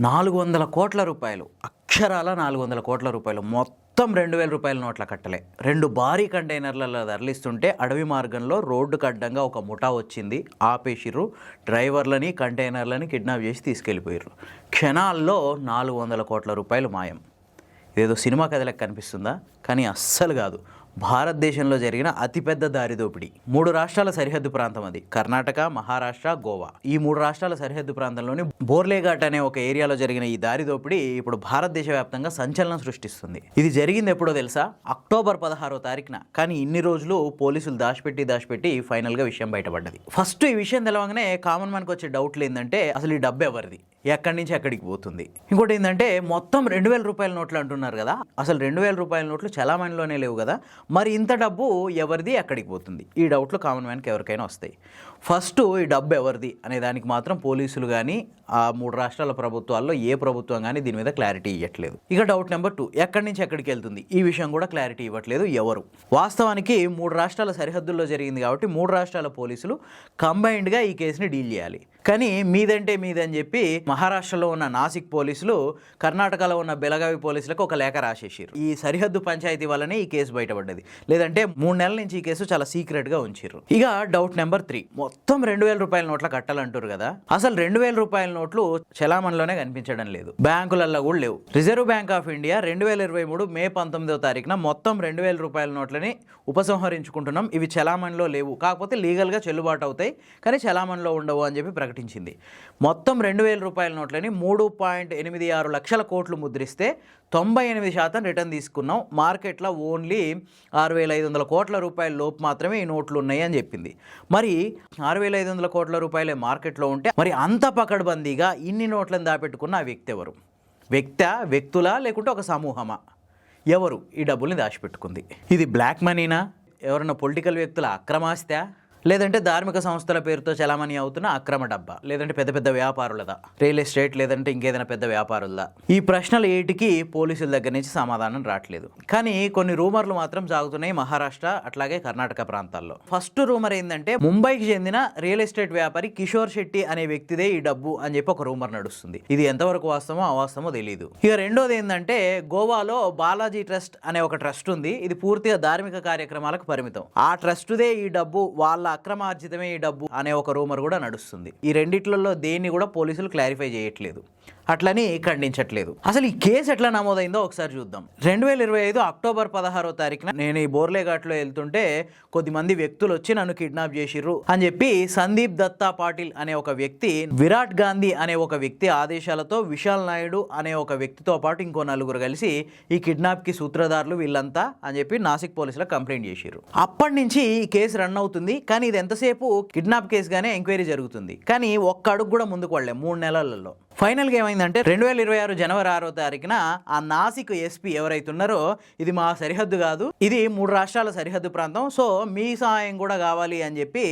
400 కోట్ల రూపాయలు, అక్షరాల 400 కోట్ల రూపాయలు, మొత్తం 2000 రూపాయల నోట్ల కట్టలే 2 భారీ కంటైనర్లలో తరలిస్తుంటే అడవి మార్గంలో రోడ్డుకు అడ్డంగా ఒక ముఠా వచ్చింది. ఆపేసిర్రు, డ్రైవర్లని కంటైనర్లని కిడ్నాప్ చేసి తీసుకెళ్ళిపోయారు. క్షణాల్లో 400 కోట్ల రూపాయలు మాయం. ఇదేదో సినిమా కథలకు కనిపిస్తుందా? కానీ అస్సలు కాదు. భారతదేశంలో జరిగిన అతిపెద్ద దారి దోపిడీ. 3 రాష్ట్రాల సరిహద్దు ప్రాంతం అది. కర్ణాటక, మహారాష్ట్ర, గోవా. ఈ 3 రాష్ట్రాల సరిహద్దు ప్రాంతంలోని బోర్లేఘాట్ అనే ఒక ఏరియాలో జరిగిన ఈ దారి దోపిడీ ఇప్పుడు భారతదేశ వ్యాప్తంగా సంచలనం సృష్టిస్తుంది. ఇది జరిగింది ఎప్పుడో తెలుసా? అక్టోబర్ 16వ తారీఖున. కానీ ఇన్ని రోజులు పోలీసులు దాచిపెట్టి ఫైనల్గా విషయం బయటపడ్డది. ఫస్ట్ ఈ విషయం తెలవగానే కామన్ మ్యాన్కి వచ్చే డౌట్లు ఏంటంటే అసలు ఈ డబ్బు ఎవరిది, ఎక్కడి నుంచి ఎక్కడికి పోతుంది? ఇంకోటి ఏంటంటే మొత్తం 2000 రూపాయల నోట్లు అంటున్నారు కదా, అసలు 2000 రూపాయల నోట్లు చలామణిలోనే లేవు కదా, మరి ఇంత డబ్బు ఎవరిది, ఎక్కడికి పోతుంది? ఈ డౌట్లు కామన్ మ్యాన్కి ఎవరికైనా వస్తాయి. ఫస్ట్ ఈ డబ్బు ఎవరిది అనే దానికి మాత్రం పోలీసులు కానీ ఆ 3 రాష్ట్రాల ప్రభుత్వాల్లో ఏ ప్రభుత్వం కానీ దీని మీద క్లారిటీ ఇవ్వట్లేదు. ఇక డౌట్ నెంబర్ 2, ఎక్కడి నుంచి ఎక్కడికి వెళ్తుంది? ఈ విషయం కూడా క్లారిటీ ఇవ్వట్లేదు ఎవరు. వాస్తవానికి 3 రాష్ట్రాల సరిహద్దుల్లో జరిగింది కాబట్టి 3 రాష్ట్రాల పోలీసులు కంబైన్డ్గా ఈ కేసుని డీల్ చేయాలి. కానీ మీదంటే మీదని చెప్పి మహారాష్ట్రలో ఉన్న నాసిక్ పోలీసులు, కర్ణాటకలో ఉన్న బెలగావి పోలీసులకు ఒక లేఖ రాసేసారు. ఈ సరిహద్దు పంచాయతీ వల్లనే ఈ కేసు బయటపడ్డది, లేదంటే 3 నెలల నుంచి ఈ కేసు చాలా సీక్రెట్గా ఉంచారు. ఇక డౌట్ నెంబర్ 3, మొత్తం 2000 రూపాయల నోట్ల కట్టాలంటారు కదా, అసలు 2000 రూపాయల నోట్లు చలామణిలోనే కనిపించడం లేదు, బ్యాంకులలో కూడా లేవు. రిజర్వ్ బ్యాంక్ ఆఫ్ ఇండియా 2023 మే 19వ తారీఖున మొత్తం 2000 రూపాయల నోట్లని ఉపసంహరించుకుంటున్నాం, ఇవి చలామణిలో లేవు, కాకపోతే లీగల్గా చెల్లుబాటు అవుతాయి కానీ చలామణిలో ఉండవు అని చెప్పి ప్రకటించింది. మొత్తం 2000 రూపాయల నోట్లని 3.86 లక్షల కోట్లు ముద్రిస్తే 98% రిటర్న్ తీసుకున్నాం. మార్కెట్లో ఓన్లీ 6500 కోట్ల రూపాయల లోపు మాత్రమే ఈ నోట్లు ఉన్నాయి అని చెప్పింది. మరి 6500 కోట్ల రూపాయలే మార్కెట్లో ఉంటే మరి అంత పకడ్బందీగా ఇన్ని నోట్లను దాపెట్టుకున్న ఆ వ్యక్తి ఎవరు? వ్యక్తులా లేకుంటే ఒక సమూహమా? ఎవరు ఈ డబ్బుల్ని దాచిపెట్టుకుంది? ఇది బ్లాక్ మనీనా, ఎవరైనా పొలిటికల్ వ్యక్తుల అక్రమాస్తా, లేదంటే ధార్మిక సంస్థల పేరుతో చలామణి అవుతున్న అక్రమ డబ్బా, లేదంటే పెద్ద పెద్ద వ్యాపారులదా, రియల్ ఎస్టేట్ లేదంటే ఇంకేదైనా పెద్ద వ్యాపారులదా? ఈ ప్రశ్నలు ఏటికి పోలీసుల దగ్గర నుంచి సమాధానం రావట్లేదు. కానీ కొన్ని రూమర్లు మాత్రం సాగుతున్నాయి మహారాష్ట్ర అట్లాగే కర్ణాటక ప్రాంతాల్లో. ఫస్ట్ రూమర్ ఏంటంటే ముంబైకి చెందిన రియల్ ఎస్టేట్ వ్యాపారి కిషోర్ శెట్టి అనే వ్యక్తిదే ఈ డబ్బు అని చెప్పి ఒక రూమర్ నడుస్తుంది. ఇది ఎంతవరకు వాస్తవమో అవాస్తవమో తెలియదు. ఇక రెండోది ఏంటంటే గోవాలో బాలాజీ ట్రస్ట్ అనే ఒక ట్రస్ట్ ఉంది. ఇది పూర్తిగా ధార్మిక కార్యక్రమాలకు పరిమితం. ఆ ట్రస్టుదే ఈ డబ్బు, వాళ్ళ అక్రమార్జితమే ఈ డబ్బు అనే ఒక రూమర్ కూడా నడుస్తుంది. ఈ రెండిట్లలో దేన్ని కూడా పోలీసులు క్లారిఫై చేయట్లేదు, అట్లని ఖండించట్లేదు. అసలు ఈ కేసు ఎట్లా నమోదైందో ఒకసారి చూద్దాం. 2025 అక్టోబర్ 16వ తారీఖున నేను ఈ బోర్లేఘాట్లో వెళ్తుంటే కొద్దిమంది వ్యక్తులు వచ్చి నన్ను కిడ్నాప్ చేసిర్రు అని చెప్పి సందీప్ దత్తా పాటిల్ అనే ఒక వ్యక్తి, విరాట్ గాంధీ అనే ఒక వ్యక్తి ఆదేశాలతో విశాల్ నాయుడు అనే ఒక వ్యక్తితో పాటు ఇంకో 4 కలిసి ఈ కిడ్నాప్కి సూత్రధారులు వీళ్ళంతా అని చెప్పి నాసిక్ పోలీసులకు కంప్లైంట్ చేసిర్రు. అప్పటి నుంచి ఈ కేసు రన్ అవుతుంది. కానీ ఇది ఎంతసేపు కిడ్నాప్ కేసుగానే ఎంక్వైరీ జరుగుతుంది. కానీ ఒక్క అడుగు కూడా ముందుకు వెళ్ళే 3 నెలలలో. ఫైనల్గా ఏమైందంటే 2026 జనవరి 6వ తారీఖున ఆ నాసిక్ ఎస్పీ ఎవరైతున్నారో, ఇది మా సరిహద్దు కాదు, ఇది 3 రాష్ట్రాల సరిహద్దు ప్రాంతం, సో మీ సహాయం కూడా కావాలి అని చెప్పి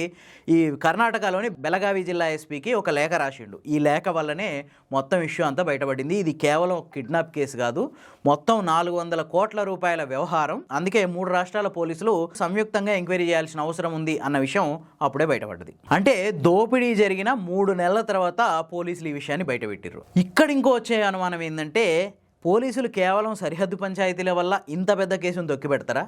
ఈ కర్ణాటకలోని బెలగావి జిల్లా ఎస్పీకి ఒక లేఖ రాసిండు. ఈ లేఖ వల్లనే మొత్తం ఇష్యూ అంతా బయటపడింది. ఇది కేవలం కిడ్నాప్ కేసు కాదు, మొత్తం 400 కోట్ల రూపాయల వ్యవహారం. అందుకే 3 రాష్ట్రాల పోలీసులు సంయుక్తంగా ఎంక్వైరీ చేయాల్సిన అవసరం ఉంది అన్న విషయం అప్పుడే బయటపడ్డది. అంటే దోపిడీ జరిగిన 3 నెలల తర్వాత పోలీసులు ఈ విషయాన్ని బయటపెట్టారు. ఇక్కడ ఇంకో వచ్చే అనుమానం ఏంటంటే పోలీసులు కేవలం సరిహద్దు పంచాయతీల వల్ల ఇంత పెద్ద కేసును తొక్కిపెడతారా,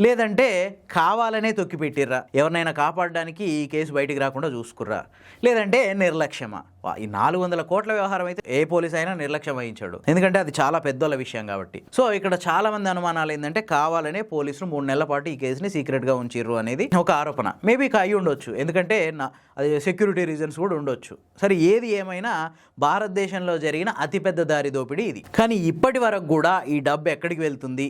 లేదంటే కావాలనే తొక్కిపెట్టిర్రా, ఎవరినైనా కాపాడడానికి ఈ కేసు బయటికి రాకుండా చూసుకుర్రా, లేదంటే నిర్లక్ష్యమా? ఈ 400 కోట్ల వ్యవహారం అయితే ఏ పోలీస్ అయినా నిర్లక్ష్యం వహించాడు, ఎందుకంటే అది చాలా పెద్దోళ్ళ విషయం కాబట్టి. సో ఇక్కడ చాలా మంది అనుమానాలు ఏంటంటే కావాలనే పోలీసులు 3 నెలల పాటు ఈ కేసుని సీక్రెట్గా ఉంచిర్రు అనేది ఒక ఆరోపణ. మేబీ అయి ఉండొచ్చు, ఎందుకంటే అది సెక్యూరిటీ రీజన్స్ కూడా ఉండొచ్చు. సరే, ఏది ఏమైనా భారతదేశంలో జరిగిన అతిపెద్ద దారి దోపిడీ ఇది. కానీ ఇప్పటి వరకు కూడా ఈ డబ్బు ఎక్కడికి వెళ్తుంది,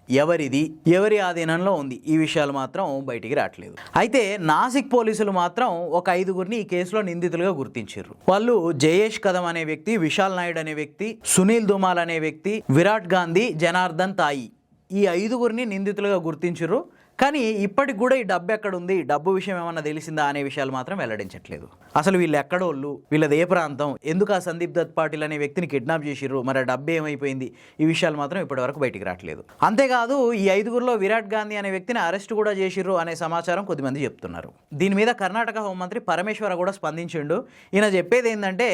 ఎవరిది, ఎవరి ఆధీనంలో ఉంది, ఈ విషయాలు మాత్రం బయటికి రావట్లేదు. అయితే నాసిక్ పోలీసులు మాత్రం ఒక 5గురిని ఈ కేసులో నిందితులుగా గుర్తించారు. వాళ్ళు జయేష్ కదమ్ అనే వ్యక్తి, విశాల్ నాయుడు అనే వ్యక్తి, సునీల్ దుమాల్ అనే వ్యక్తి, విరాట్ గాంధీ, జనార్దన్ తాయి, ఈ 5గురిని నిందితులుగా గుర్తించారు. కానీ ఇప్పటికి కూడా ఈ డబ్బు ఎక్కడ ఉంది, డబ్బు విషయం ఏమన్నా తెలిసిందా అనే విషయాలు మాత్రం వెల్లడించట్లేదు. అసలు వీళ్ళు ఎక్కడోళ్ళు, వీళ్ళది ఏ ప్రాంతం, ఎందుకు ఆ సందీప్ దత్ పాటిల్ అనే వ్యక్తిని కిడ్నాప్ చేసిర్రు, మరి ఆ డబ్బు ఏమైపోయింది, ఈ విషయాలు మాత్రం ఇప్పటివరకు బయటికి రావట్లేదు. అంతేకాదు ఈ 5గురిలో విరాట్ గాంధీ అనే వ్యక్తిని అరెస్ట్ కూడా చేసిర్రు అనే సమాచారం కొద్దిమంది చెప్తున్నారు. దీని మీద కర్ణాటక హోంమంత్రి పరమేశ్వర కూడా స్పందించిండు. ఈయన చెప్పేది ఏంటంటే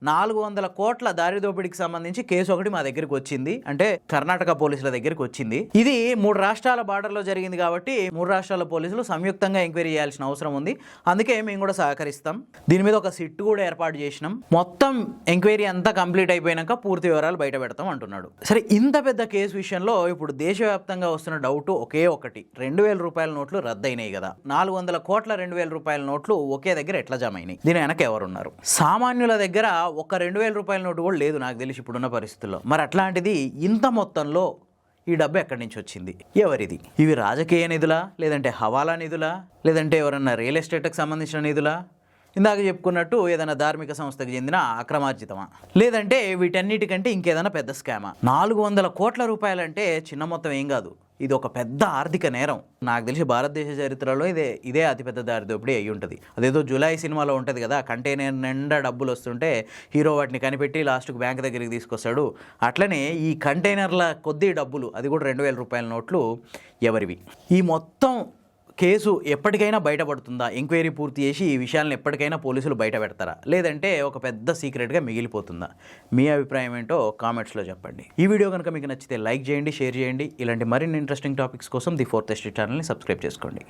400 కోట్ల దారి దోపిడీకి సంబంధించి కేసు ఒకటి మా దగ్గరికి వచ్చింది, అంటే కర్ణాటక పోలీసుల దగ్గరికి వచ్చింది. ఇది 3 రాష్ట్రాల బార్డర్లో జరిగింది కాబట్టి 3 రాష్ట్రాల పోలీసులు సంయుక్తంగా ఎంక్వైరీ చేయాల్సిన అవసరం ఉంది, అందుకే మేము కూడా సహకరిస్తాం. దీని మీద ఒక సిట్ కూడా ఏర్పాటు చేసినాం, మొత్తం ఎంక్వైరీ అంతా కంప్లీట్ అయిపోయినాక పూర్తి వివరాలు బయట పెడతాం అంటున్నాడు. సరే, ఇంత పెద్ద కేసు విషయంలో ఇప్పుడు దేశవ్యాప్తంగా వస్తున్న డౌట్ ఒకే ఒకటి, 2000 రూపాయల నోట్లు రద్దయినాయి కదా, 400 కోట్ల 2000 రూపాయల నోట్లు ఒకే దగ్గర ఎట్లా జమ అయినాయి, దీని వెనక ఎవరున్నారు? సామాన్యుల దగ్గర ఒక 2000 రూపాయల నోటు కూడా లేదు నాకు తెలిసి ఇప్పుడున్న పరిస్థితుల్లో. మరి అట్లాంటిది ఇంత మొత్తంలో ఈ డబ్బు ఎక్కడి నుంచి వచ్చింది, ఎవరిది? ఇవి రాజకీయ నిధులా, లేదంటే హవాలా నిధులా, లేదంటే ఎవరన్నా రియల్ ఎస్టేట్కి సంబంధించిన నిధులా, ఇందాక చెప్పుకున్నట్టు ఏదైనా ధార్మిక సంస్థకు చెందిన అక్రమార్జితమా, లేదంటే వీటన్నిటికంటే ఇంకేదైనా పెద్ద స్కామా? 400 కోట్ల రూపాయలంటే చిన్న మొత్తం ఏం కాదు, ఇది ఒక పెద్ద ఆర్థిక నేరం. నాకు తెలిసి భారతదేశ చరిత్రలో ఇదే అతిపెద్ద దారి దోపిడీ అయి ఉంటుంది. అదేదో జులై సినిమాలో ఉంటుంది కదా, కంటైనర్ నిండా డబ్బులు వస్తుంటే హీరో వాటిని కనిపెట్టి లాస్ట్కు బ్యాంక్ దగ్గరికి తీసుకొస్తాడు. అట్లనే ఈ కంటైనర్ల కొద్ది డబ్బులు, అది కూడా 2000 రూపాయల నోట్లు ఎవరివి? ఈ మొత్తం కేసు ఎప్పటికైనా బయటపడుతుందా? ఎంక్వైరీ పూర్తి చేసి ఈ విషయాలను ఎప్పటికైనా పోలీసులు బయట పెడతారా, లేదంటే ఒక పెద్ద సీక్రెట్గా మిగిలిపోతుందా? మీ అభిప్రాయం ఏంటో కామెంట్స్లో చెప్పండి. ఈ వీడియో కనుక మీకు నచ్చితే లైక్ చేయండి, షేర్ చేయండి. ఇలాంటి మరిన్ని ఇంట్రెస్టింగ్ టాపిక్స్ కోసం ది ఫోర్త్ ఎస్టేట్ ఛానల్ని సబ్స్క్రైబ్ చేసుకోండి.